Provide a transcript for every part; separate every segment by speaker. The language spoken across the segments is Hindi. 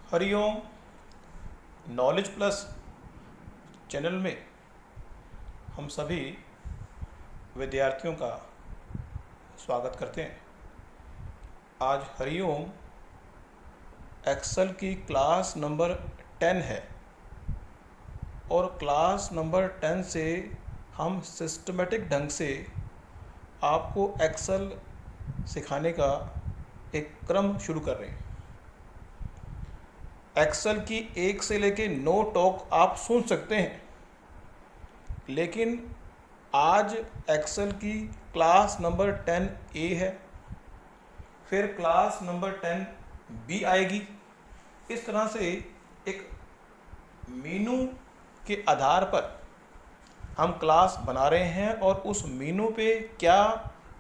Speaker 1: हरिओम नॉलेज प्लस चैनल में हम सभी विद्यार्थियों का स्वागत करते हैं। आज हरिओम एक्सेल की क्लास नंबर 10 है और क्लास नंबर 10 से हम सिस्टमेटिक ढंग से आपको एक्सेल सिखाने का एक क्रम शुरू कर रहे हैं। एक्सेल की 1 से लेके 9 टॉक आप सुन सकते हैं, लेकिन आज एक्सेल की क्लास नंबर 10 ए है, फिर क्लास नंबर 10 बी आएगी। इस तरह से एक मीनू के आधार पर हम क्लास बना रहे हैं और उस मीनू पे क्या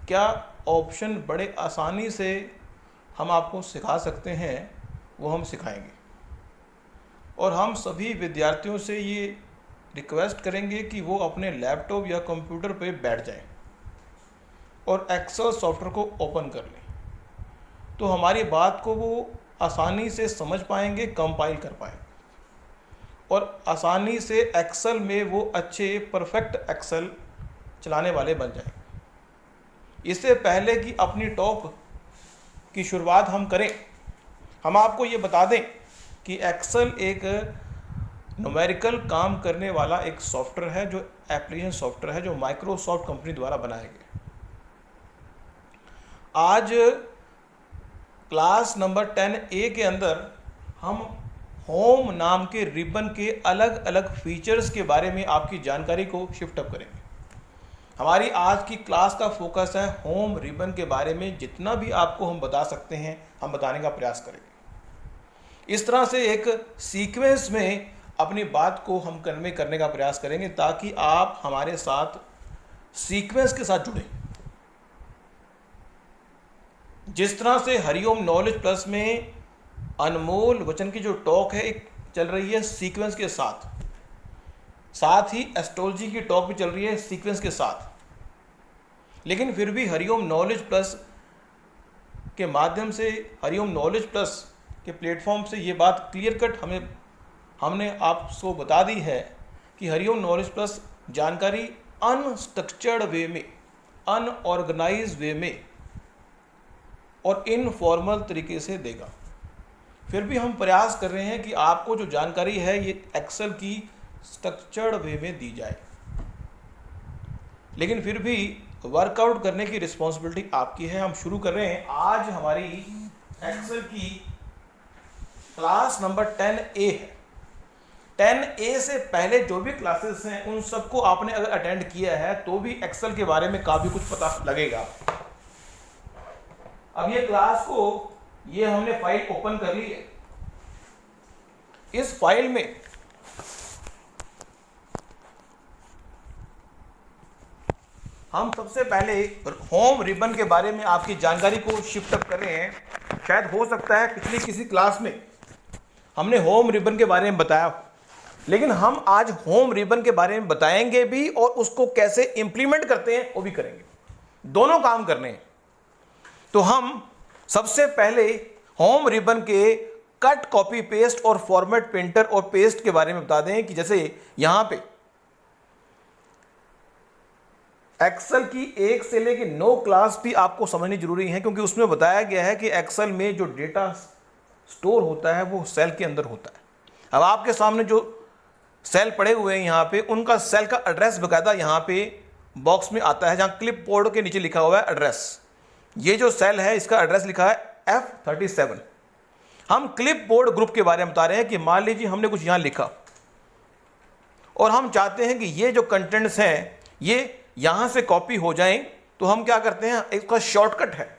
Speaker 1: क्या ऑप्शन बड़े आसानी से हम आपको सिखा सकते हैं वो हम सिखाएंगे। और हम सभी विद्यार्थियों से ये रिक्वेस्ट करेंगे कि वो अपने लैपटॉप या कंप्यूटर पे बैठ जाएं और एक्सेल सॉफ्टवेयर को ओपन कर लें, तो हमारी बात को वो आसानी से समझ पाएंगे, कंपाइल कर पाएंगे और आसानी से एक्सेल में वो अच्छे परफेक्ट एक्सेल चलाने वाले बन जाएंगे। इससे पहले कि अपनी टॉक की शुरुआत हम करें, हम आपको ये बता दें कि एक्सेल एक न्यूमेरिकल काम करने वाला एक सॉफ्टवेयर है, जो एप्लीकेशन सॉफ्टवेयर है, जो माइक्रोसॉफ्ट कंपनी द्वारा बनाया गया। आज क्लास नंबर 10 ए के अंदर हम होम नाम के रिबन के अलग अलग फीचर्स के बारे में आपकी जानकारी को शिफ्ट अप करेंगे। हमारी आज की क्लास का फोकस है होम रिबन के बारे में। जितना भी आपको हम बता सकते हैं हम बताने का प्रयास करेंगे। इस तरह से एक सीक्वेंस में अपनी बात को हम कन्वे करने का प्रयास करेंगे ताकि आप हमारे साथ सीक्वेंस के साथ जुड़ें। जिस तरह से हरिओम नॉलेज प्लस में अनमोल वचन की जो टॉक है एक चल रही है सीक्वेंस के साथ, साथ ही एस्ट्रोलॉजी की टॉक भी चल रही है सीक्वेंस के साथ, लेकिन फिर भी हरिओम नॉलेज प्लस के माध्यम से, हरिओम नॉलेज प्लस के प्लेटफॉर्म से ये बात क्लियर कट हमने आपको बता दी है कि हरिओम नॉलेज प्लस जानकारी अनस्ट्रक्चर्ड वे में, अनऑर्गेनाइज वे में और इनफॉर्मल तरीके से देगा। फिर भी हम प्रयास कर रहे हैं कि आपको जो जानकारी है ये एक्सेल की स्ट्रक्चर्ड वे में दी जाए, लेकिन फिर भी वर्कआउट करने की रिस्पॉन्सिबिलिटी आपकी है। हम शुरू कर रहे हैं। आज हमारी एक्सेल की क्लास नंबर 10 ए है। 10 ए से पहले जो भी क्लासेस हैं उन सबको आपने अगर अटेंड किया है तो भी एक्सेल के बारे में काफ़ी कुछ पता लगेगा। अब ये क्लास को ये हमने फाइल ओपन कर ली है। इस फाइल में हम सबसे पहले होम रिबन के बारे में आपकी जानकारी को शिफ्ट अप कर रहे हैं। शायद हो सकता है पिछली किसी क्लास में हमने होम रिबन के बारे में बताया, लेकिन हम आज होम रिबन के बारे में बताएंगे भी और उसको कैसे इंप्लीमेंट करते हैं वो भी करेंगे। दोनों काम करने हैं। तो हम सबसे पहले होम रिबन के कट, कॉपी, पेस्ट और फॉर्मेट, प्रिंटर और पेस्ट के बारे में बता दें कि जैसे यहां पे एक्सेल की 1 से लेकर 9 क्लास भी आपको समझनी जरूरी है, क्योंकि उसमें बताया गया है कि एक्सेल में जो डेटा स्टोर होता है वो सेल के अंदर होता है। अब आपके सामने जो सेल पड़े हुए हैं यहाँ पे, उनका सेल का एड्रेस बकायदा यहाँ पे बॉक्स में आता है, जहाँ क्लिप बोर्ड के नीचे लिखा हुआ है एड्रेस। ये जो सेल है इसका एड्रेस लिखा है F37। हम क्लिप बोर्ड ग्रुप के बारे में बता रहे हैं कि मान लीजिए हमने कुछ यहाँ लिखा और हम चाहते हैं कि ये जो कंटेंट्स हैं ये यहाँ से कॉपी हो जाएं, तो हम क्या करते हैं, इसका शॉर्टकट है।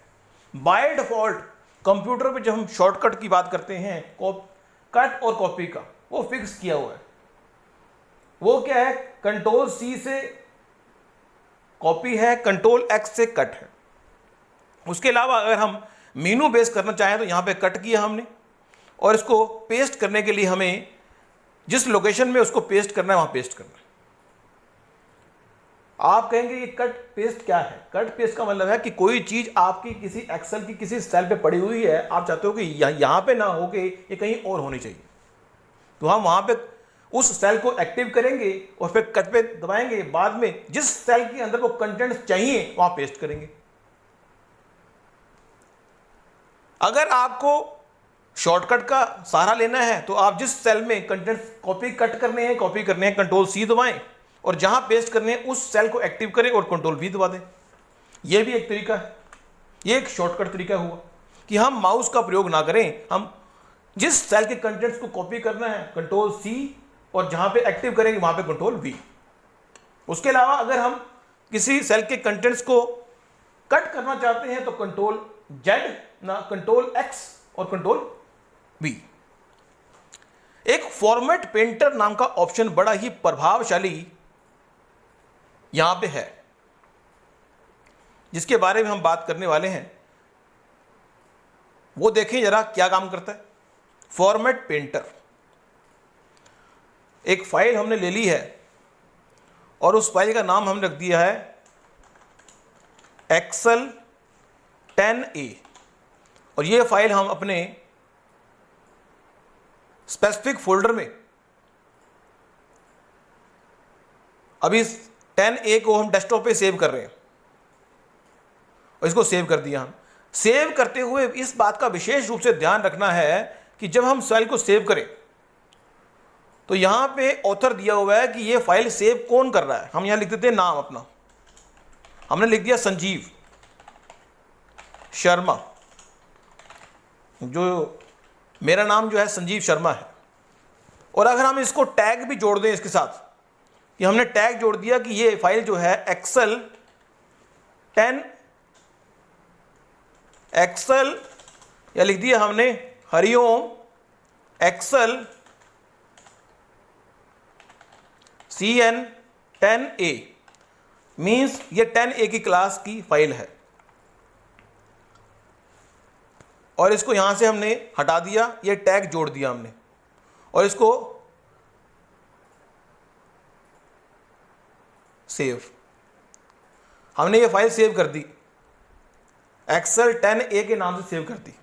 Speaker 1: बाय डिफॉल्ट कंप्यूटर पे जब हम शॉर्टकट की बात करते हैं कट और कॉपी का, वो फिक्स किया हुआ है। वो क्या है, कंट्रोल C से कॉपी है, कंट्रोल X से कट है। उसके अलावा अगर हम मीनू बेस करना चाहें तो यहाँ पे कट किया हमने, और इसको पेस्ट करने के लिए हमें जिस लोकेशन में उसको पेस्ट करना है वहाँ पेस्ट करना है। आप कहेंगे ये कट पेस्ट क्या है? कट पेस्ट का मतलब है कि कोई चीज आपकी किसी एक्सेल की किसी सेल पे पड़ी हुई है, आप चाहते हो कि यहां पे ना होके ये कहीं और होनी चाहिए, तो हम वहां पे उस सेल को एक्टिव करेंगे और फिर कट पे दबाएंगे, बाद में जिस सेल के अंदर वो कंटेंट चाहिए वहां पेस्ट करेंगे। अगर आपको शॉर्टकट का सहारा लेना है तो आप जिस सेल में कंटेंट कॉपी करने हैं कंट्रोल सी दबाएं, और जहां पेस्ट करने हैं उस सेल को एक्टिव करें और कंट्रोल वी दबा दें। यह भी एक तरीका है, यह एक शॉर्टकट तरीका हुआ कि हम माउस का प्रयोग ना करें, हम जिस सेल के कंटेंट्स को कॉपी करना है कंट्रोल सी, और जहां पे एक्टिव करेंगे वहां पे कंट्रोल वी। उसके अलावा अगर हम किसी सेल के कंटेंट्स को कट करना चाहते हैं तो कंट्रोल जेड ना कंट्रोल एक्स और कंट्रोल वी। एक फॉर्मेट पेंटर नाम का ऑप्शन बड़ा ही प्रभावशाली यहां पे है, जिसके बारे में हम बात करने वाले हैं। वो देखें जरा क्या काम करता है। फॉर्मेट पेंटर, एक फाइल हमने ले ली है और उस फाइल का नाम हमने रख दिया है एक्सेल 10A, और ये फाइल हम अपने स्पेसिफिक फोल्डर में अभी 10A को हम डेस्कटॉप पे सेव कर रहे हैं, और इसको सेव कर दिया। हम सेव करते हुए इस बात का विशेष रूप से ध्यान रखना है कि जब हम फाइल को सेव करें तो यहां पे ऑथर दिया हुआ है कि ये फाइल सेव कौन कर रहा है। हम यहां लिख देते हैं नाम अपना, हमने लिख दिया संजीव शर्मा, जो मेरा नाम जो है संजीव शर्मा है। और अगर हम इसको टैग भी जोड़ दें इसके साथ, कि हमने टैग जोड़ दिया कि ये फाइल जो है एक्सेल या लिख दिया हमने Hariom Excel CN 10A, means ये 10A की क्लास की फाइल है, और इसको यहां से हमने हटा दिया, ये टैग जोड़ दिया हमने, और इसको सेव, हमने ये फाइल सेव कर दी, एक्सेल 10A के नाम से सेव कर दी।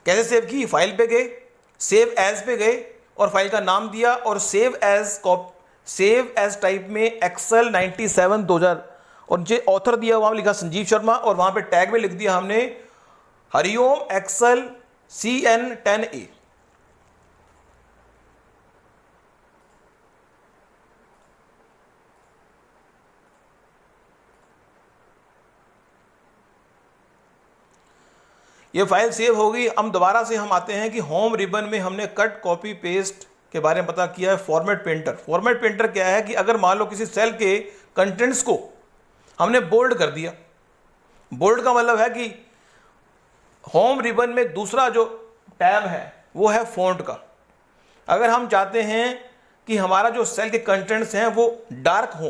Speaker 1: कैसे सेव की? फाइल पे गए, सेव एज पे गए और फाइल का नाम दिया, और सेव एज टाइप में एक्सेल 97 2000, और जो ऑथर दिया वहां लिखा संजीव शर्मा, और वहां पे टैग में लिख दिया हमने हरिओम एक्सेल CN 10A। ये फाइल सेव हो गई। हम दोबारा से हम आते हैं कि होम रिबन में हमने कट कॉपी पेस्ट के बारे में पता किया है। फॉर्मेट पेंटर, फॉर्मेट पेंटर क्या है कि अगर मान लो किसी सेल के कंटेंट्स को हमने बोल्ड कर दिया, बोल्ड का मतलब है कि होम रिबन में दूसरा जो टैब है वो है फॉन्ट का। अगर हम चाहते हैं कि हमारा जो सेल के कंटेंट्स हैं वो डार्क हो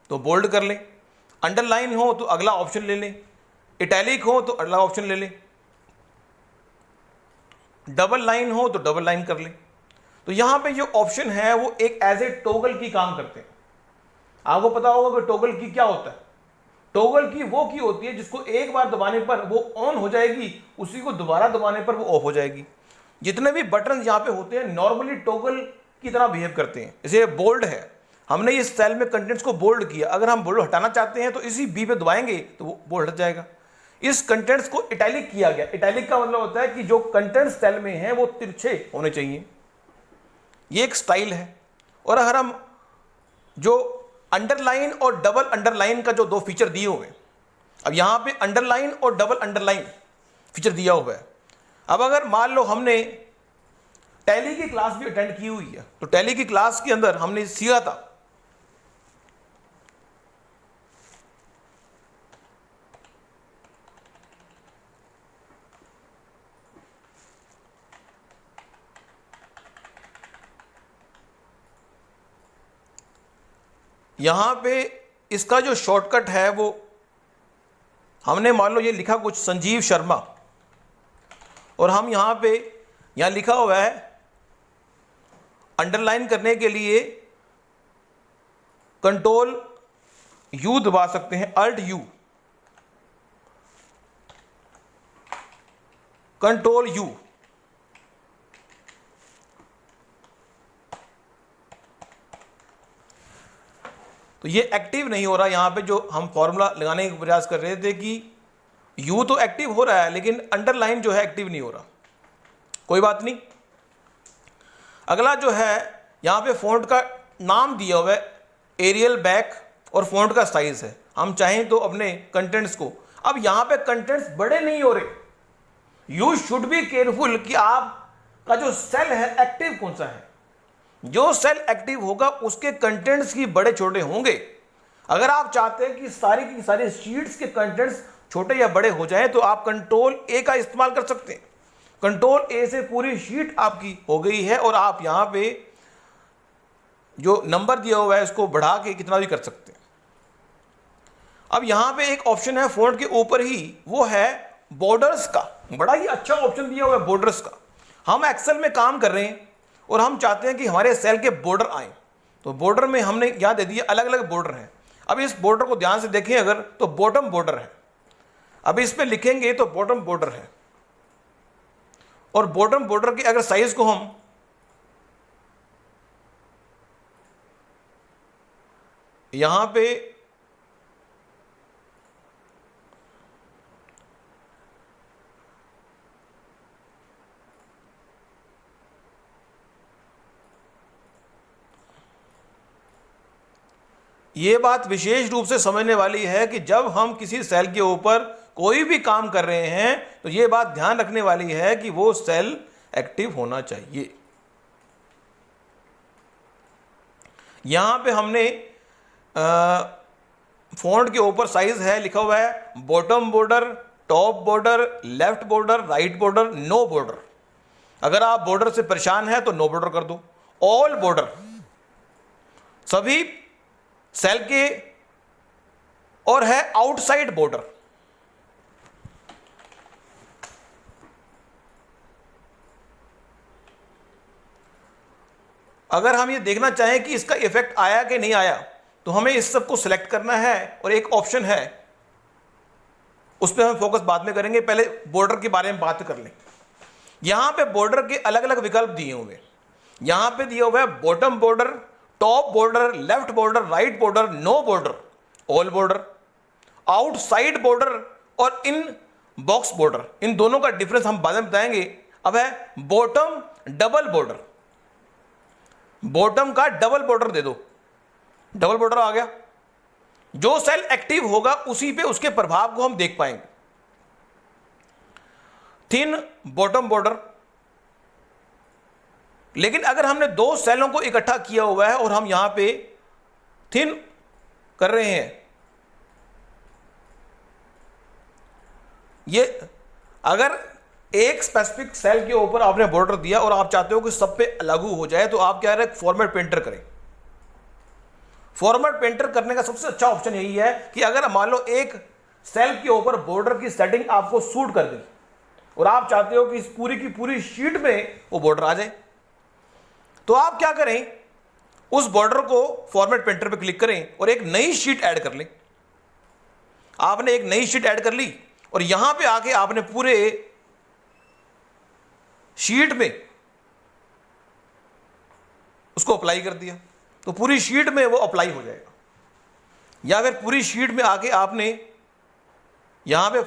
Speaker 1: तो बोल्ड कर लें, अंडरलाइन हो तो अगला ऑप्शन ले लें, इटैलिक हो तो अगला ऑप्शन ले लें, डबल लाइन हो तो डबल लाइन कर लें। तो यहां पे जो ऑप्शन है वो एक एज ए टॉगल की काम करते हैं। आपको पता होगा कि टॉगल की क्या होता है। टॉगल की वो की होती है जिसको एक बार दबाने पर वो ऑन हो जाएगी, उसी को दोबारा दबाने पर वो ऑफ हो जाएगी। जितने भी बटन यहाँ पे होते हैं नॉर्मली टॉगल की तरह बिहेव करते हैं। जैसे बोल्ड है, हमने इस सेल में कंटेंट्स को बोल्ड किया, अगर हम बोल्ड हटाना चाहते हैं तो इसी बी पे दबाएंगे तो वो बोल्ड हट जाएगा। इस कंटेंट्स को इटैलिक किया गया। इटैलिक का मतलब होता है कि जो कंटेंट्स सेल में हैं वो तिरछे होने चाहिए, ये एक स्टाइल है। और अगर हम जो अंडरलाइन और डबल अंडरलाइन का जो दो फीचर दिए हुए हैं, अब यहां पे अंडरलाइन और डबल अंडरलाइन फीचर दिया हुआ है। अब अगर मान लो हमने टैली की क्लास भी अटेंड की हुई है, तो टैली की क्लास के अंदर हमने सीखा था यहां पे इसका जो शॉर्टकट है वो हमने मान लो ये लिखा कुछ संजीव शर्मा, और हम यहां लिखा हुआ है अंडरलाइन करने के लिए कंट्रोल यू दबा सकते हैं, अल्ट यू, कंट्रोल यू। तो ये एक्टिव नहीं हो रहा। यहां पे जो हम फॉर्मूला लगाने का प्रयास कर रहे थे कि यू तो एक्टिव हो रहा है लेकिन अंडरलाइन जो है एक्टिव नहीं हो रहा। कोई बात नहीं। अगला जो है यहां पे फ़ॉन्ट का नाम दिया हुआ है, एरियल बैक, और फ़ॉन्ट का साइज है। हम चाहें तो अपने कंटेंट्स को, अब यहां पे कंटेंट्स बड़े नहीं हो रहे। यू शुड बी केयरफुल कि आपका जो सेल है एक्टिव कौन सा है। जो सेल एक्टिव होगा उसके कंटेंट्स ही बड़े छोटे होंगे। अगर आप चाहते हैं कि सारी की सारी शीट्स के कंटेंट्स छोटे या बड़े हो जाएं तो आप कंट्रोल ए का इस्तेमाल कर सकते हैं। कंट्रोल ए से पूरी शीट आपकी हो गई है और आप यहां पे जो नंबर दिया हुआ है उसको बढ़ा के कितना भी कर सकते हैं। अब यहां पे एक ऑप्शन है फ़ॉन्ट के ऊपर ही, वो है बॉर्डर्स का। बड़ा ही अच्छा ऑप्शन दिया हुआ है बॉर्डर्स का। हम एक्सेल में काम कर रहे हैं और हम चाहते हैं कि हमारे सेल के बॉर्डर आए, तो बॉर्डर में हमने यहां दे दिए अलग अलग बॉर्डर हैं। अब इस बॉर्डर को ध्यान से देखें अगर, तो बॉटम बॉर्डर है। अब इस पे लिखेंगे तो बॉटम बॉर्डर है, और बॉटम बॉर्डर के अगर साइज को हम यहां पे ये बात विशेष रूप से समझने वाली है कि जब हम किसी सेल के ऊपर कोई भी काम कर रहे हैं तो ये बात ध्यान रखने वाली है कि वो सेल एक्टिव होना चाहिए। यहां पे हमने फ़ॉन्ट के ऊपर साइज है लिखा हुआ है bottom border, top border, left border, right border, no border. अगर आप बॉर्डर से परेशान है तो नो बॉर्डर कर दो। ऑल बॉर्डर, सभी सेल के, और है आउटसाइड बॉर्डर। अगर हम ये देखना चाहें कि इसका इफेक्ट आया कि नहीं आया तो हमें इस सब को सिलेक्ट करना है, और एक ऑप्शन है उस पर हम फोकस बाद में करेंगे, पहले बॉर्डर के बारे में बात कर लें। यहां पे बॉर्डर के अलग अलग विकल्प दिए हुए। यहां पे दिया हुआ है bottom border, top border, left border, right border, no border, all border, outside border और इन बॉक्स बॉर्डर। इन दोनों का डिफरेंस हम बाद में बताएंगे। अब है बॉटम डबल बॉर्डर, बॉटम का डबल बॉर्डर दे दो, डबल बॉर्डर आ गया। जो सेल एक्टिव होगा उसी पे उसके प्रभाव को हम देख पाएंगे। थिन बॉटम बॉर्डर, लेकिन अगर हमने दो सेलों को इकट्ठा किया हुआ है और हम यहां पे थिन कर रहे हैं, ये अगर एक स्पेसिफिक सेल के ऊपर आपने बॉर्डर दिया और आप चाहते हो कि सब पे लागू हो जाए तो आप क्या करें, फॉर्मेट पेंटर करें। फॉर्मेट पेंटर करने का सबसे अच्छा ऑप्शन यही है कि अगर मान लो एक सेल के ऊपर बॉर्डर की सेटिंग आपको सूट कर दी और आप चाहते हो कि इस पूरी की पूरी शीट में वो बॉर्डर आ जाए, तो आप क्या करें, उस बॉर्डर को फॉर्मेट पेंटर पे क्लिक करें और एक नई शीट ऐड कर लें। आपने एक नई शीट ऐड कर ली और यहां पे आके आपने पूरे शीट में उसको अप्लाई कर दिया, तो पूरी शीट में वो अप्लाई हो जाएगा। या फिर पूरी शीट में आके आपने यहां पे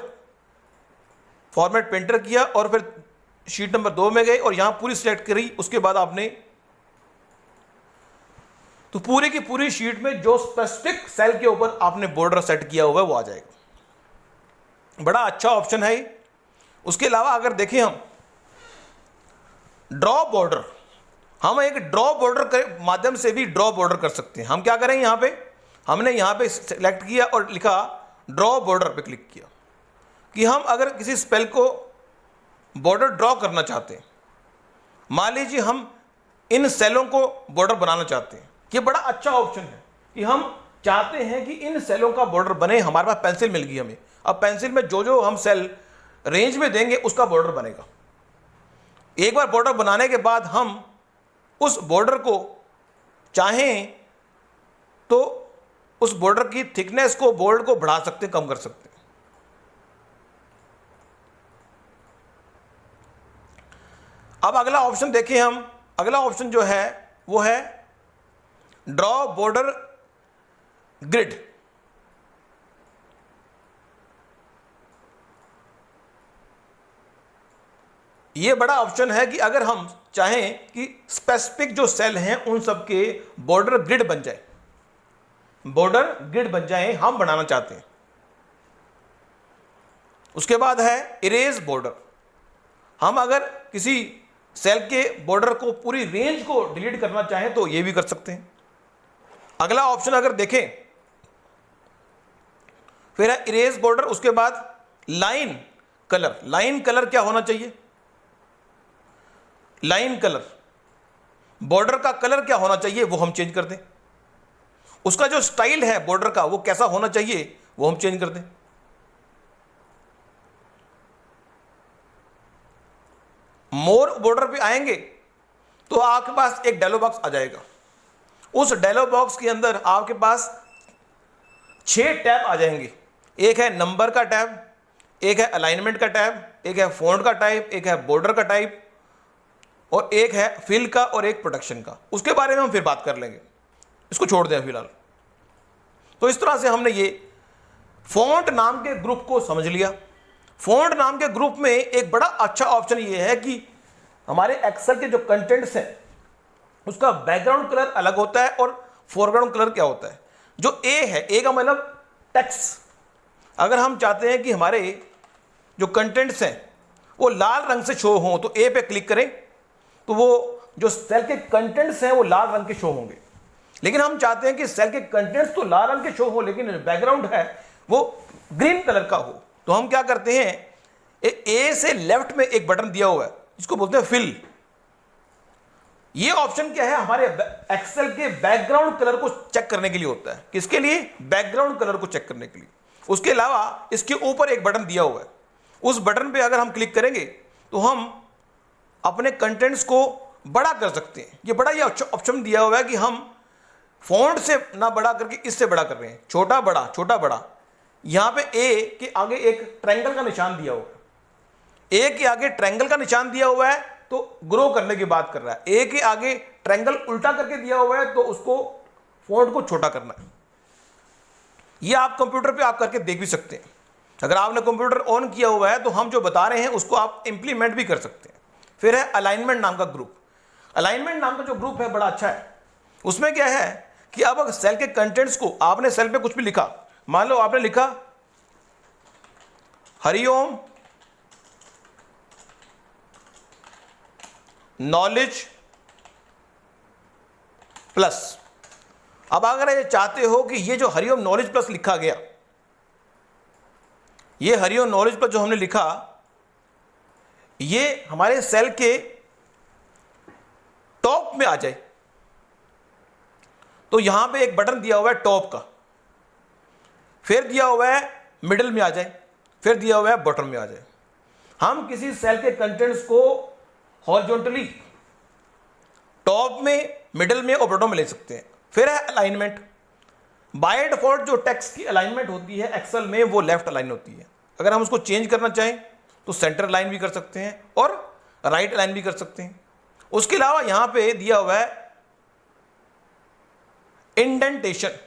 Speaker 1: फॉर्मेट पेंटर किया और फिर शीट नंबर 2 में गए और यहां पूरी सिलेक्ट करी, उसके बाद आपने तो पूरी की पूरी शीट में जो स्पेसिफिक सेल के ऊपर आपने बॉर्डर सेट किया हुआ है वो आ जाएगा। बड़ा अच्छा ऑप्शन है। उसके अलावा अगर देखें हम ड्रॉ बॉर्डर, हम एक ड्रॉ बॉर्डर के माध्यम से भी ड्रॉ बॉर्डर कर सकते हैं। हम क्या करें, यहां पे हमने यहां पे सिलेक्ट किया और लिखा ड्रॉ बॉर्डर पे क्लिक किया कि हम अगर किसी स्पेल को बॉर्डर ड्रॉ करना चाहते हैं, मान लीजिए हम इन सेलों को बॉर्डर बनाना चाहते हैं, ये बड़ा अच्छा ऑप्शन है कि हम चाहते हैं कि इन सेलों का बॉर्डर बने। हमारे पास पेंसिल मिल गई हमें, अब पेंसिल में जो जो हम सेल रेंज में देंगे उसका बॉर्डर बनेगा। एक बार बॉर्डर बनाने के बाद हम उस बॉर्डर को चाहें तो उस बॉर्डर की थिकनेस को, बोल्ड को बढ़ा सकते हैं, कम कर सकते हैं। अब अगला ऑप्शन देखें हम। अगला ऑप्शन जो है वो है ड्रॉ बॉर्डर ग्रिड। ये बड़ा ऑप्शन है कि अगर हम चाहें कि स्पेसिफिक जो सेल हैं उन सब के बॉर्डर ग्रिड बन जाए, बॉर्डर ग्रिड बन जाए, हम बनाना चाहते हैं। उसके बाद है इरेज बॉर्डर। हम अगर किसी सेल के बॉर्डर को, पूरी रेंज को डिलीट करना चाहें तो ये भी कर सकते हैं। अगला ऑप्शन अगर देखें, फिर है इरेज बॉर्डर। उसके बाद लाइन कलर। लाइन कलर क्या होना चाहिए? लाइन कलर, बॉर्डर का कलर क्या होना चाहिए वो हम चेंज कर दें। उसका जो स्टाइल है बॉर्डर का वो कैसा होना चाहिए वो हम चेंज कर दें। मोर बॉर्डर पे आएंगे तो आपके पास एक डायलॉग बॉक्स आ जाएगा। उस डायलॉग बॉक्स के अंदर आपके पास 6 टैब आ जाएंगे। एक है नंबर का टैब, एक है अलाइनमेंट का टैब, एक है फॉन्ट का टाइप, एक है बॉर्डर का टाइप, और एक है फिल का, और एक प्रोटेक्शन का। उसके बारे में हम फिर बात कर लेंगे, इसको छोड़ दें फिलहाल। तो इस तरह से हमने ये फॉन्ट नाम के ग्रुप को समझ लिया। फॉन्ट नाम के ग्रुप में एक बड़ा अच्छा ऑप्शन ये है कि हमारे एक्सेल के जो कंटेंट्स हैं उसका बैकग्राउंड कलर अलग होता है और फोरग्राउंड कलर क्या होता है। जो ए है, ए का मतलब टेक्स्ट। अगर हम चाहते हैं कि हमारे जो कंटेंट्स हैं वो लाल रंग से शो हों तो ए पे क्लिक करें तो वो जो सेल के कंटेंट्स हैं वो लाल रंग के शो होंगे। लेकिन हम चाहते हैं कि सेल के कंटेंट्स तो लाल रंग के शो हो लेकिन बैकग्राउंड है वो ग्रीन कलर का हो। तो हम क्या करते हैं, ए से लेफ्ट में एक बटन दिया हुआ है जिसको बोलते हैं फिल। ये ऑप्शन क्या है, हमारे एक्सेल के बैकग्राउंड कलर को चेक करने के लिए होता है। किसके लिए? बैकग्राउंड कलर को चेक करने के लिए। उसके अलावा इसके ऊपर एक बटन दिया हुआ है, उस बटन पे अगर हम क्लिक करेंगे तो हम अपने कंटेंट्स को बड़ा कर सकते हैं। ये बड़ा ये ऑप्शन दिया हुआ है कि हम फॉन्ट से ना बड़ा करके इससे बड़ा कर रहे हैं, छोटा बड़ा छोटा बड़ा। यहां पे ए के आगे एक ट्रायंगल का निशान दिया हुआ है। ए के आगे ट्रायंगल का निशान दिया हुआ है तो ग्रो करने की बात कर रहा है। ए के आगे ट्रायंगल उल्टा करके दिया हुआ है तो उसको फॉन्ट को छोटा करना है। ये आप कंप्यूटर पे आप करके देख भी सकते हैं। अगर आपने कंप्यूटर ऑन किया हुआ है तो हम जो बता रहे हैं उसको आप इंप्लीमेंट भी कर सकते हैं। फिर है अलाइनमेंट नाम का ग्रुप। अलाइनमेंट नाम का जो ग्रुप है बड़ा अच्छा है। उसमें क्या है कि अब अगर सेल के कंटेंट्स को, आपने सेल पे कुछ भी लिखा, मान लो आपने लिखा हरिओम नॉलेज प्लस। अब अगर ये चाहते हो कि ये जो हरिओम नॉलेज प्लस लिखा गया, ये हरिओम नॉलेज प्लस जो हमने लिखा, ये हमारे सेल के टॉप में आ जाए तो यहां पे एक बटन दिया हुआ है टॉप का, फिर दिया हुआ है मिडिल में आ जाए, फिर दिया हुआ है बॉटम में आ जाए। हम किसी सेल के कंटेंट्स को हॉरिजॉन्टली टॉप में, मिडिल में और बॉटम में ले सकते हैं। फिर है अलाइनमेंट। बाय डिफॉल्ट जो टेक्स्ट की अलाइनमेंट होती है एक्सेल में वो लेफ्ट अलाइन होती है। अगर हम उसको चेंज करना चाहें तो सेंटर लाइन भी कर सकते हैं और राइट लाइन भी कर सकते हैं। उसके अलावा यहां पे दिया हुआ है इंडेंटेशन।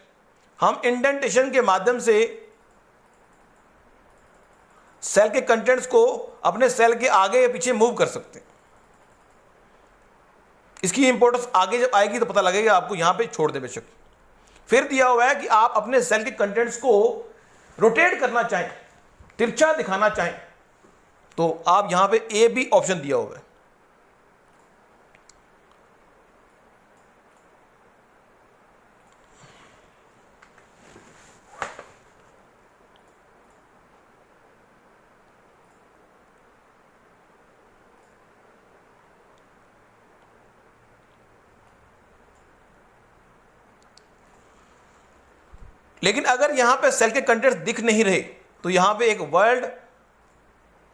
Speaker 1: हम इंडेंटेशन के माध्यम से सेल के कंटेंट्स को अपने सेल के आगे या पीछे मूव कर सकते हैं। इसकी इंपॉर्टेंस आगे जब आएगी तो पता लगेगा आपको, यहां पे छोड़ दे बेशक। फिर दिया हुआ है कि आप अपने सेल के कंटेंट्स को रोटेट करना चाहें, तिरछा दिखाना चाहें तो आप यहां पे ए बी ऑप्शन दिया हुआ है। लेकिन अगर यहां पे सेल के कंटेंट्स दिख नहीं रहे तो यहां पे एक वर्ल्ड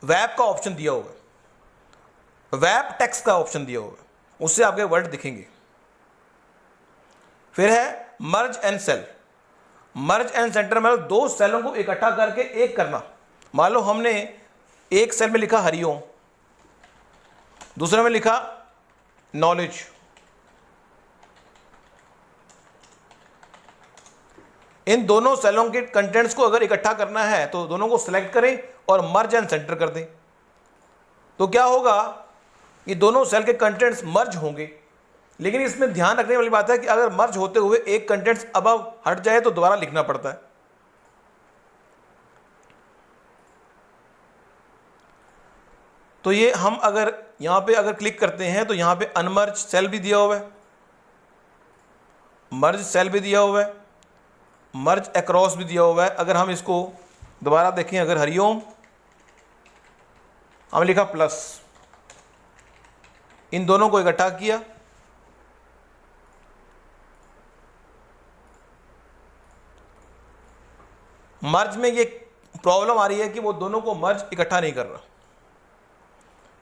Speaker 1: वेब का ऑप्शन दिया हुआ है, वेब टेक्स्ट का ऑप्शन दिया हुआ है, उससे आपके वर्ड दिखेंगे। फिर है merge and cell. Merge and center मतलब दो सेलों को इकट्ठा करके एक करना। मान लो हमने एक सेल में लिखा हरिओम, दूसरे में लिखा नॉलेज। इन दोनों सेलों के कंटेंट्स को अगर इकट्ठा करना है तो दोनों को सिलेक्ट करें और मर्ज एंड सेंटर कर दें। तो क्या होगा कि दोनों सेल के कंटेंट्स मर्ज होंगे, लेकिन इसमें ध्यान रखने वाली बात है कि अगर मर्ज होते हुए एक कंटेंट्स अबव हट जाए तो दोबारा लिखना पड़ता है। तो ये हम अगर यहां पे अगर क्लिक करते हैं तो यहां पे अनमर्ज सेल भी दिया हुआ है, मर्ज सेल भी दिया हुआ है, मर्ज अक्रॉस भी दिया हुआ है। अगर हम इसको दोबारा देखें, अगर हरिओम हमने लिखा प्लस, इन दोनों को इकट्ठा किया, मर्ज में ये प्रॉब्लम आ रही है कि वो दोनों को मर्ज इकट्ठा नहीं कर रहा,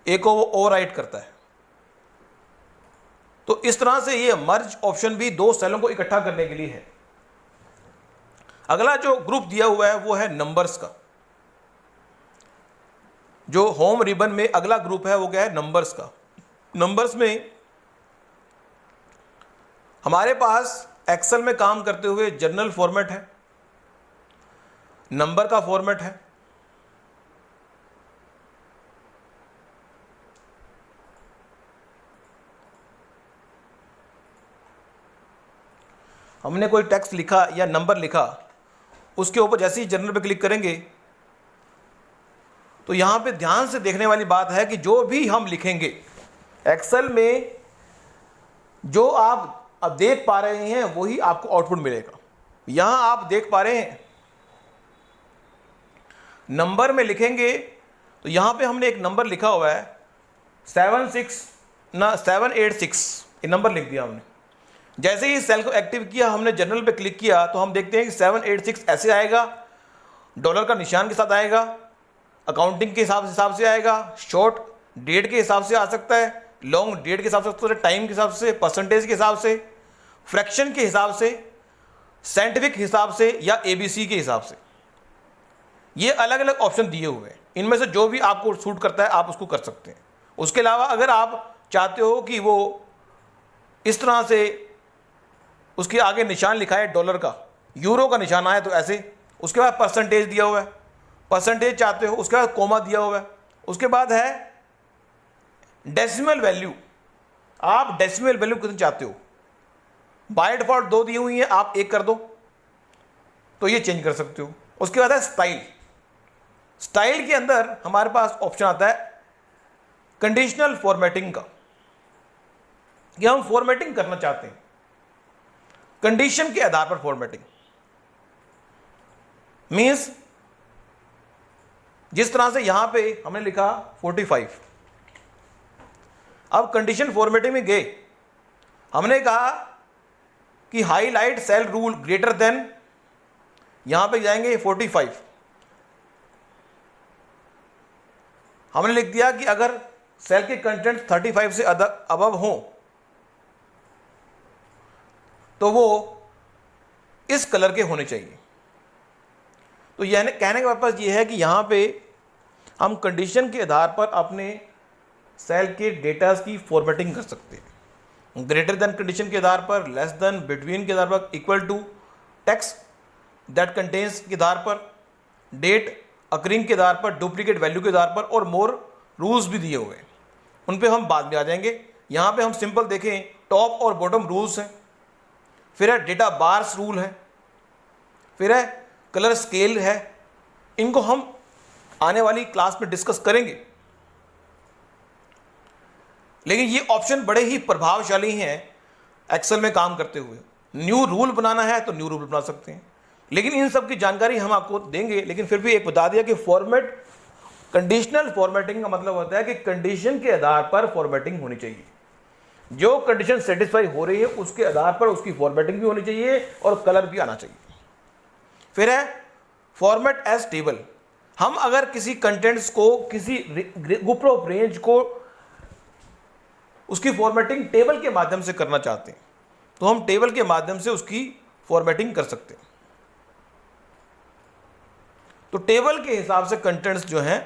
Speaker 1: एक को वो ओवरराइट करता है। तो इस तरह से ये मर्ज ऑप्शन भी दो सेलों को इकट्ठा करने के लिए है। अगला जो ग्रुप दिया हुआ है वो है नंबर्स का। जो होम रिबन में अगला ग्रुप है वो क्या है, नंबर्स का। नंबर्स में हमारे पास एक्सेल में काम करते हुए जर्नल फॉर्मेट है, नंबर का फॉर्मेट है, हमने कोई टेक्स्ट लिखा या नंबर लिखा, उसके ऊपर जैसे ही जर्नल पे क्लिक करेंगे तो यहां पे ध्यान से देखने वाली बात है कि जो भी हम लिखेंगे एक्सेल में, जो आप अब देख पा रहे हैं वही आपको आउटपुट मिलेगा। यहां आप देख पा रहे हैं नंबर में लिखेंगे तो यहां पे हमने एक नंबर लिखा हुआ है 786, ये नंबर लिख दिया हमने। जैसे ही सेल को एक्टिव किया, हमने जर्नल पे क्लिक किया तो हम देखते हैं कि 786 ऐसे आएगा, डॉलर का निशान के साथ आएगा, अकाउंटिंग के हिसाब से आएगा, शॉर्ट डेट के हिसाब से आ सकता है, लॉन्ग डेट के हिसाब से, टाइम के हिसाब से, परसेंटेज के हिसाब से, फ्रैक्शन के हिसाब से, साइंटिफिक हिसाब से या एबीसी के हिसाब से। ये अलग अलग ऑप्शन दिए हुए हैं, इनमें से जो भी आपको सूट करता है आप उसको कर सकते हैं। उसके अलावा अगर आप चाहते हो कि वो इस तरह से उसके आगे निशान लिखा है डॉलर का, यूरो का निशान आया तो ऐसे, उसके बाद परसेंटेज दिया हुआ है, परसेंटेज चाहते हो, उसके बाद कोमा दिया हुआ है, उसके बाद है डेसिमल वैल्यू, आप डेसिमल वैल्यू कितनी चाहते हो। बाय डिफॉल्ट 2 दी हुई है, आप 1 कर दो तो ये चेंज कर सकते हो। उसके बाद है स्टाइल। स्टाइल के अंदर हमारे पास ऑप्शन आता है कंडीशनल फॉर्मेटिंग का, कि हम फॉर्मेटिंग करना चाहते हैं कंडीशन के आधार पर। फॉर्मेटिंग मींस जिस तरह से यहां पे हमने लिखा 45, अब कंडीशन फॉर्मेटिंग में गए, हमने कहा कि highlight cell rule greater than, यहां पे जाएंगे 45, हमने लिख दिया कि अगर सेल के कंटेंट 35 से अबव हों तो वो इस कलर के होने चाहिए। तो यह कहने का पर्पस ये है कि यहाँ पे हम कंडीशन के आधार पर अपने सेल के डेटा की फॉर्मेटिंग कर सकते हैं। ग्रेटर देन कंडीशन के आधार पर, लेस देन, बिटवीन के आधार पर, equal to, text that contains के आधार पर, डेट अकरिंग के आधार पर, डुप्लीकेट वैल्यू के आधार पर, और मोर रूल्स भी दिए हुए हैं, उन पे हम बाद में आ जाएंगे। यहाँ पे हम सिंपल देखें, टॉप और बॉटम रूल्स हैं, फिर है डेटा बार्स रूल है, फिर है कलर स्केल है। इनको हम आने वाली क्लास में डिस्कस करेंगे, लेकिन ये ऑप्शन बड़े ही प्रभावशाली हैं एक्सेल में काम करते हुए। न्यू रूल बनाना है तो न्यू रूल बना सकते हैं, लेकिन इन सब की जानकारी हम आपको देंगे। लेकिन फिर भी एक बता दिया कि फॉर्मेट, कंडीशनल फॉर्मेटिंग का मतलब होता है कि कंडीशन के आधार पर फॉर्मेटिंग होनी चाहिए। जो कंडीशन सेटिस्फाई हो रही है उसके आधार पर उसकी फॉर्मेटिंग भी होनी चाहिए और कलर भी आना चाहिए। फिर है फॉर्मेट एज टेबल। हम अगर किसी कंटेंट्स को, किसी ग्रुप ऑफ रेंज को, उसकी फॉर्मेटिंग टेबल के माध्यम से करना चाहते हैं तो हम टेबल के माध्यम से उसकी फॉर्मेटिंग कर सकते हैं। तो टेबल के हिसाब से कंटेंट्स जो हैं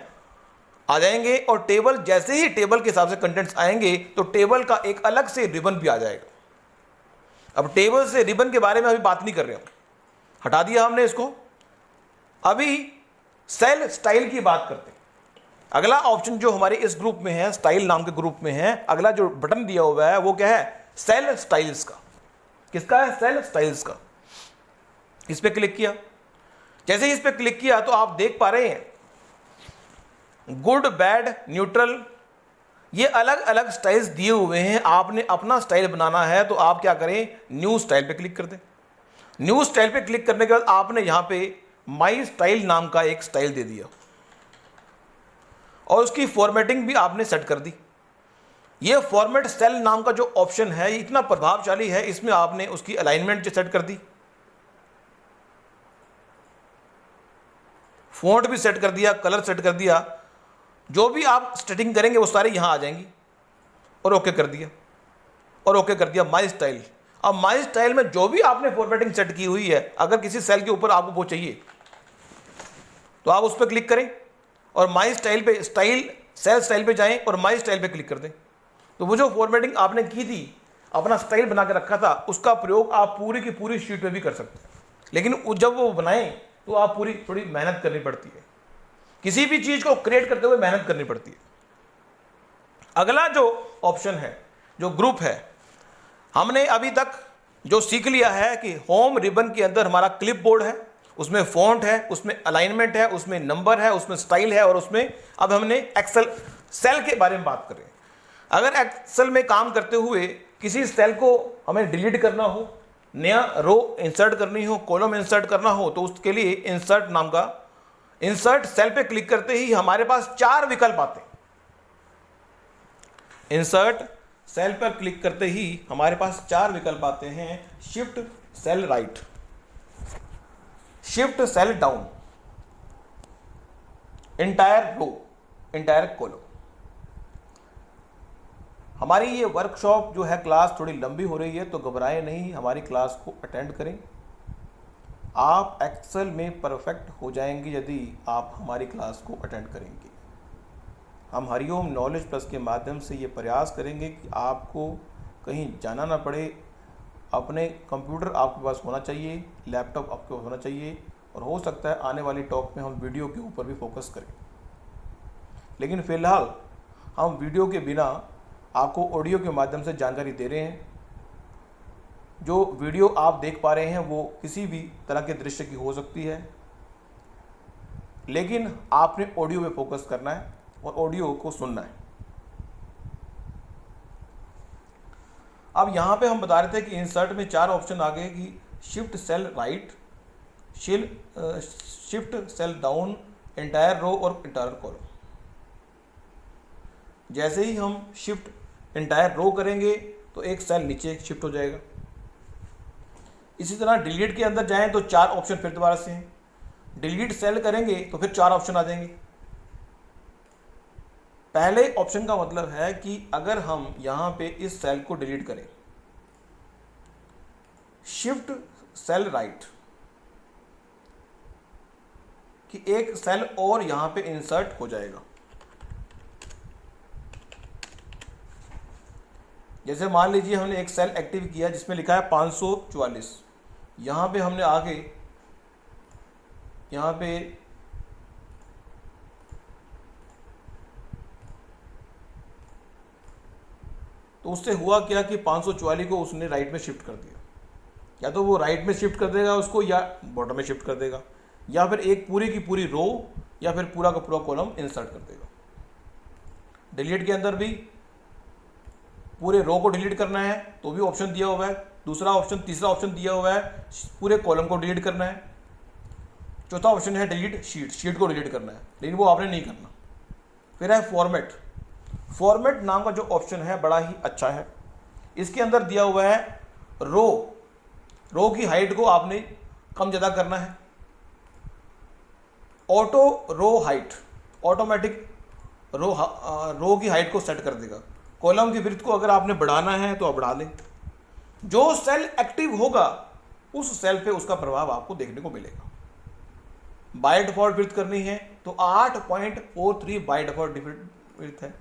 Speaker 1: आ जाएंगे, और टेबल जैसे ही टेबल के हिसाब से कंटेंट्स आएंगे तो टेबल का एक अलग से रिबन भी आ जाएगा। अब टेबल से रिबन के बारे में अभी बात नहीं कर रहे हो, हटा दिया हमने इसको। अभी सेल स्टाइल की बात करते हैं। अगला ऑप्शन जो हमारे इस ग्रुप में है, स्टाइल नाम के ग्रुप में है, अगला जो बटन दिया हुआ है वो क्या है? सेल स्टाइल्स का। किसका है? सेल स्टाइल्स का। इस पे क्लिक किया, जैसे ही इस पे क्लिक किया तो आप देख पा रहे हैं गुड, बैड, न्यूट्रल, ये अलग अलग स्टाइल्स दिए हुए हैं। आपने अपना स्टाइल बनाना है तो आप क्या करें? न्यू स्टाइल पे क्लिक कर दें। न्यू स्टाइल पे क्लिक करने के बाद आपने यहां पे माई स्टाइल नाम का एक स्टाइल दे दिया और उसकी फॉर्मेटिंग भी आपने सेट कर दी। ये फॉर्मेट सेल नाम का जो ऑप्शन है ये इतना प्रभावशाली है, इसमें आपने उसकी अलाइनमेंट जो सेट कर दी, फॉन्ट भी सेट कर दिया, कलर सेट कर दिया, जो भी आप सेटिंग करेंगे वो सारी यहां आ जाएंगी, और ओके कर दिया, और ओके कर दिया माई स्टाइल। अब माई स्टाइल में जो भी आपने फॉर्मेटिंग सेट की हुई है, अगर किसी सेल के ऊपर आपको वो चाहिए तो आप उस पर क्लिक करें और माई स्टाइल पे, स्टाइल सेल स्टाइल पे जाएं और माई स्टाइल पे क्लिक कर दें। तो वो जो फॉर्मेटिंग आपने की थी, अपना स्टाइल बना के रखा था, उसका प्रयोग आप पूरी की पूरी शीट में भी कर सकते हैं। लेकिन जब वो बनाएं तो आप पूरी थोड़ी मेहनत करनी पड़ती है, किसी भी चीज़ को क्रिएट करते हुए मेहनत करनी पड़ती है। अगला जो ऑप्शन है, जो ग्रुप है, हमने अभी तक जो सीख लिया है कि होम रिबन के अंदर हमारा क्लिप बोर्ड है, उसमें फॉन्ट है, उसमें अलाइनमेंट है, उसमें नंबर है, उसमें स्टाइल है, और उसमें अब हमने एक्सेल सेल के बारे में बात कर रहे हैं। अगर एक्सेल में काम करते हुए किसी सेल को हमें डिलीट करना हो, नया रो इंसर्ट करनी हो, कॉलम इंसर्ट करना हो, तो उसके लिए इंसर्ट नाम का, इंसर्ट सेल पे क्लिक करते ही हमारे पास 4 विकल्प आते हैं। इंसर्ट सेल पर क्लिक करते ही हमारे पास 4 विकल्प आते हैं। Shift cell right, shift cell down, entire row, entire column. हमारी ये वर्कशॉप जो है, क्लास थोड़ी लंबी हो रही है तो घबराएं नहीं, हमारी क्लास को अटेंड करें। आप एक्सेल में परफेक्ट हो जाएंगे यदि आप हमारी क्लास को अटेंड करेंगे। हम हरिओम नॉलेज प्लस के माध्यम से ये प्रयास करेंगे कि आपको कहीं जाना ना पड़े, अपने कंप्यूटर आपके पास होना चाहिए, लैपटॉप आपके पास होना चाहिए, और हो सकता है आने वाली टॉक में हम वीडियो के ऊपर भी फोकस करें। लेकिन फ़िलहाल हम वीडियो के बिना आपको ऑडियो के माध्यम से जानकारी दे रहे हैं। जो वीडियो आप देख पा रहे हैं वो किसी भी तरह के दृश्य की हो सकती है, लेकिन आपने ऑडियो पे फोकस करना है और ऑडियो को सुनना है। अब यहाँ पे हम बता रहे थे कि इंसर्ट में 4 ऑप्शन आ गए कि shift cell right, shift cell down, entire row और इंटायर कॉलम। जैसे ही हम शिफ्ट इंटायर रो करेंगे तो एक सेल नीचे शिफ्ट हो जाएगा। इसी तरह डिलीट के अंदर जाएं तो 4 ऑप्शन फिर दोबारा से हैं। डिलीट सेल करेंगे तो फिर 4 ऑप्शन आ जाएंगे। पहले ऑप्शन का मतलब है कि अगर हम यहां पे इस सेल को डिलीट करें, शिफ्ट सेल राइट, कि एक सेल और यहां पे इंसर्ट हो जाएगा। जैसे मान लीजिए हमने एक सेल एक्टिव किया जिसमें लिखा है 544, यहां पे हमने आगे यहां पे तो उससे हुआ क्या कि 544 को उसने राइट में शिफ्ट कर दिया। या तो वो राइट में शिफ्ट कर देगा उसको, या बॉटम में शिफ्ट कर देगा, या फिर एक पूरी की पूरी रो या फिर पूरा का पूरा कॉलम इंसर्ट कर देगा। डिलीट के अंदर भी पूरे रो को डिलीट करना है तो भी ऑप्शन दिया हुआ है। दूसरा ऑप्शन, तीसरा ऑप्शन दिया हुआ है पूरे कॉलम को डिलीट करना है। चौथा ऑप्शन है डिलीट शीट, शीट को डिलीट करना है, लेकिन वो आपने नहीं करना। फिर है फॉर्मेट, फॉर्मेट नाम का जो ऑप्शन है बड़ा ही अच्छा है। इसके अंदर दिया हुआ है रो की हाइट को आपने कम ज़्यादा करना है। ऑटो रो हाइट, ऑटोमेटिक रो की हाइट को सेट कर देगा। कॉलम की विड्थ को अगर आपने बढ़ाना है तो आप बढ़ा लें। जो सेल एक्टिव होगा उस सेल पे उसका प्रभाव आपको देखने को मिलेगा। बाय डिफॉल्ट विड्थ करनी है तो 8.43 बाय डिफॉल्ट विड्थ है।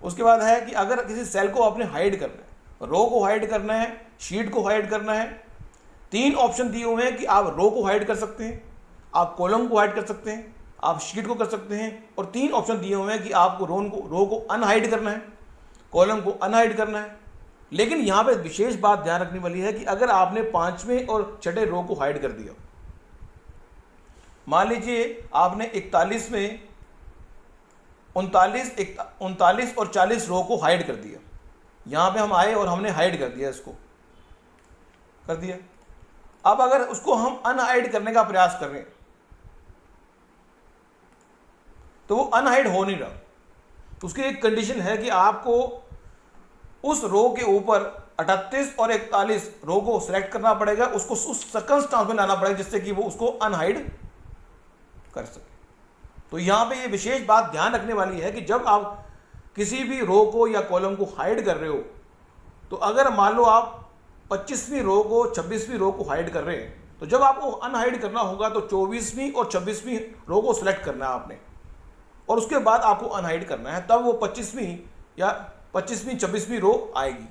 Speaker 1: उसके बाद है कि अगर किसी सेल को आपने हाइड करना है, रो को हाइड करना है, शीट को हाइड करना है, 3 ऑप्शन दिए हुए हैं कि आप रो को हाइड कर सकते हैं, आप कॉलम को हाइड कर सकते हैं, आप शीट को कर सकते हैं, और 3 ऑप्शन दिए हुए हैं कि आपको रो को अनहाइड करना है, कॉलम को अनहाइड करना है। लेकिन यहाँ पे विशेष बात ध्यान रखने वाली है कि अगर आपने 5वें और छठे रो को हाइड कर दिया, मान लीजिए आपने 41 में 39 और 40 रो को हाइड कर दिया, यहाँ पे हम आए और हमने हाइड कर दिया, इसको कर दिया। अब अगर उसको हम अनहाइड करने का प्रयास कर रहे हैं तो वो अनहाइड हो नहीं रहा। तो उसकी एक कंडीशन है कि आपको उस रो के ऊपर 38 और 41 रो को सिलेक्ट करना पड़ेगा, उसको उस सर्कमस्टांस में लाना पड़ेगा जिससे कि वो उसको अनहाइड कर सके। तो यहां पे ये विशेष बात ध्यान रखने वाली है कि जब आप किसी भी रो को या कॉलम को हाइड कर रहे हो, तो अगर मान लो आप 25वीं रो को 26वीं रो को हाइड कर रहे हैं, तो जब आपको अनहाइड करना होगा तो 24वीं और 26वीं रो को सिलेक्ट करना है आपने, और उसके बाद आपको अनहाइड करना है, तब वो 25वीं या 26वीं रो आएगी।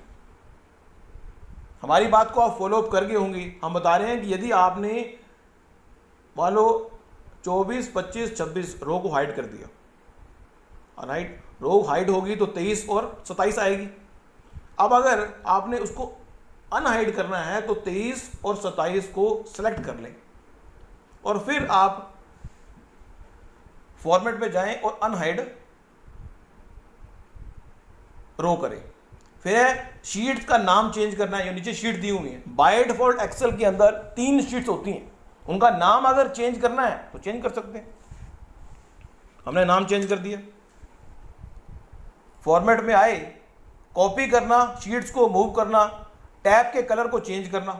Speaker 1: हमारी बात को आप फॉलोअप कर गए होंगे। हम बता रहे हैं कि यदि आपने मान लो 24, 25, 26 रो को हाइड कर दिया, अनहाइड रो हाइड होगी तो 23 और 27 आएगी। अब अगर आपने उसको अनहाइड करना है तो 23 और 27 को सिलेक्ट कर लें और फिर आप फॉर्मेट पे जाएं और अनहाइड रो करें। फिर शीट का नाम चेंज करना है। ये नीचे शीट दी हुई है। बाय डिफॉल्ट एक्सेल के अंदर 3 शीट्स होती हैं, उनका नाम अगर चेंज करना है तो चेंज कर सकते हैं। हमने नाम चेंज कर दिया, फॉर्मेट में आए, कॉपी करना, शीट्स को मूव करना, टैब के कलर को चेंज करना।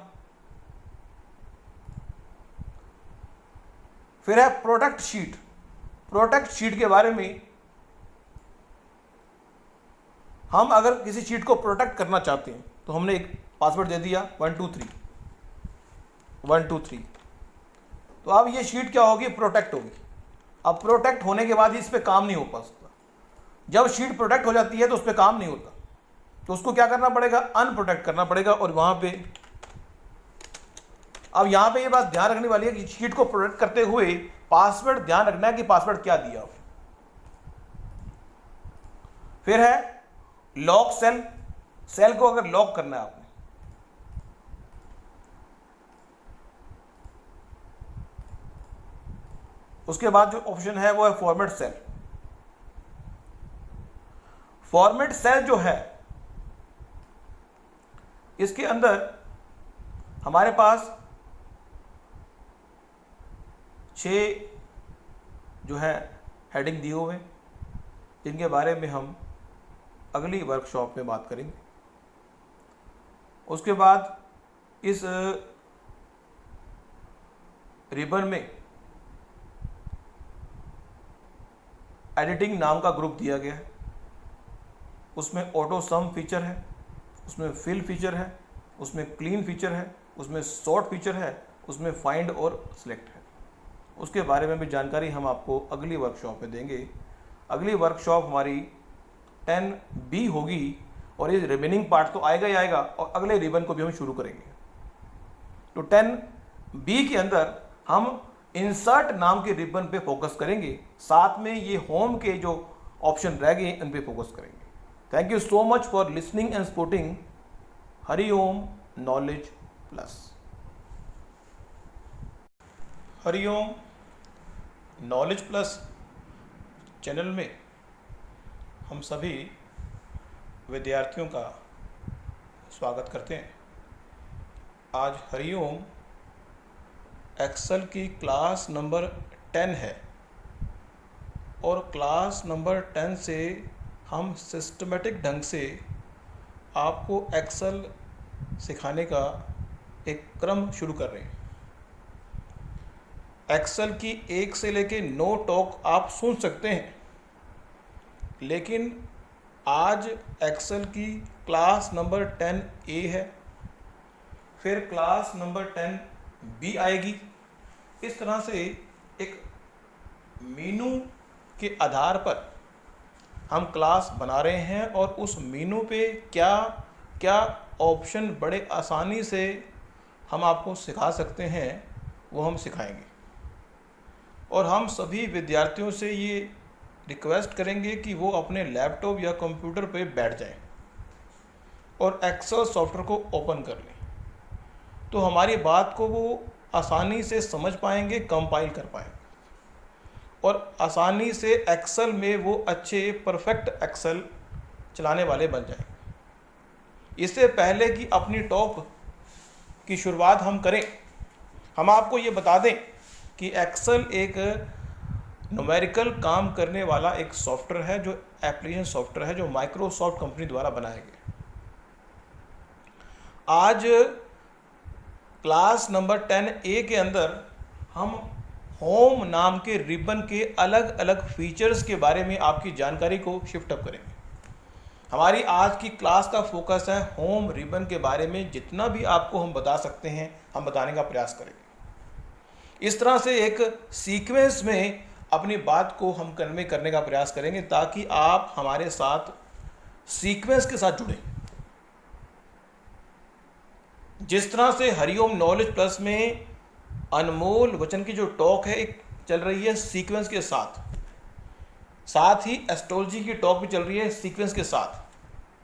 Speaker 1: फिर है प्रोटेक्ट शीट। प्रोटेक्ट शीट के बारे में हम अगर किसी शीट को प्रोटेक्ट करना चाहते हैं तो हमने एक पासवर्ड दे दिया 123। तो अब ये शीट क्या होगी, प्रोटेक्ट होगी। अब प्रोटेक्ट होने के बाद इस पर काम नहीं हो पा सकता। जब शीट प्रोटेक्ट हो जाती है तो उस पर काम नहीं होता, तो उसको क्या करना पड़ेगा, अनप्रोटेक्ट करना पड़ेगा। और वहां पे अब यहां पे ये बात ध्यान रखने वाली है कि शीट को प्रोटेक्ट करते हुए पासवर्ड ध्यान रखना है कि पासवर्ड क्या दिया। फिर है लॉक सेल। सेल को अगर लॉक करना है आपने, उसके बाद जो ऑप्शन है वो है फॉर्मेट सेल। फॉर्मेट सेल जो है, इसके अंदर हमारे पास 6 जो है हेडिंग दिए हुए हैं, जिनके बारे में हम अगली वर्कशॉप में बात करेंगे। उसके बाद इस रिबन में एडिटिंग नाम का ग्रुप दिया गया है। उसमें ऑटो सम फीचर है, उसमें फिल फीचर है, उसमें क्लीन फीचर है, उसमें सॉर्ट फीचर है, उसमें फाइंड और सिलेक्ट है। उसके बारे में भी जानकारी हम आपको अगली वर्कशॉप में देंगे। अगली वर्कशॉप हमारी 10B होगी और ये रिमेनिंग पार्ट तो आएगा ही आएगा, और अगले रिबन को भी हम शुरू करेंगे। तो 10B के अंदर हम इंसर्ट नाम के रिबन पे फोकस करेंगे, साथ में ये होम के जो ऑप्शन रह गए उन पे फोकस करेंगे। Thank you so much for listening and supporting Hariom knowledge plus. Hariom knowledge plus channel में हम सभी विद्यार्थियों का स्वागत करते हैं। आज हरिओम एक्सेल की क्लास नंबर 10 है और क्लास नंबर 10 से हम सिस्टमेटिक ढंग से आपको एक्सेल सिखाने का एक क्रम शुरू कर रहे हैं। एक्सेल की 1 से लेके 9 टॉक आप सुन सकते हैं, लेकिन आज एक्सेल की क्लास नंबर 10A है, फिर क्लास नंबर 10B आएगी, इस तरह से एक मेनू के आधार पर हम क्लास बना रहे हैं और उस मेनू पे क्या क्या ऑप्शन बड़े आसानी से हम आपको सिखा सकते हैं वो हम सिखाएंगे। और हम सभी विद्यार्थियों से ये रिक्वेस्ट करेंगे कि वो अपने लैपटॉप या कंप्यूटर पे बैठ जाएं और एक्सेल सॉफ्टवेयर को ओपन कर लें, तो हमारी बात को वो आसानी से समझ पाएंगे, कंपाइल कर पाएंगे और आसानी से एक्सेल में वो अच्छे परफेक्ट एक्सेल चलाने वाले बन जाएंगे। इससे पहले कि अपनी टॉक की शुरुआत हम करें, हम आपको ये बता दें कि एक्सेल एक न्यूमेरिकल काम करने वाला एक सॉफ्टवेयर है, जो एप्लीकेशन सॉफ्टवेयर है, जो माइक्रोसॉफ्ट कंपनी द्वारा बनाया गया। आज क्लास नंबर 10A के अंदर हम होम नाम के रिबन के अलग अलग फीचर्स के बारे में आपकी जानकारी को शिफ्ट अप करेंगे। हमारी आज की क्लास का फोकस है होम रिबन के बारे में। जितना भी आपको हम बता सकते हैं हम बताने का प्रयास करेंगे। इस तरह से एक सीक्वेंस में अपनी बात को हम कन्वे करने का प्रयास करेंगे ताकि आप हमारे साथ सीक्वेंस के साथ जुड़ें। जिस तरह से हरिओम नॉलेज प्लस में अनमोल वचन की जो टॉक है एक चल रही है सीक्वेंस के साथ, साथ ही एस्ट्रोलॉजी की टॉक भी चल रही है सीक्वेंस के साथ।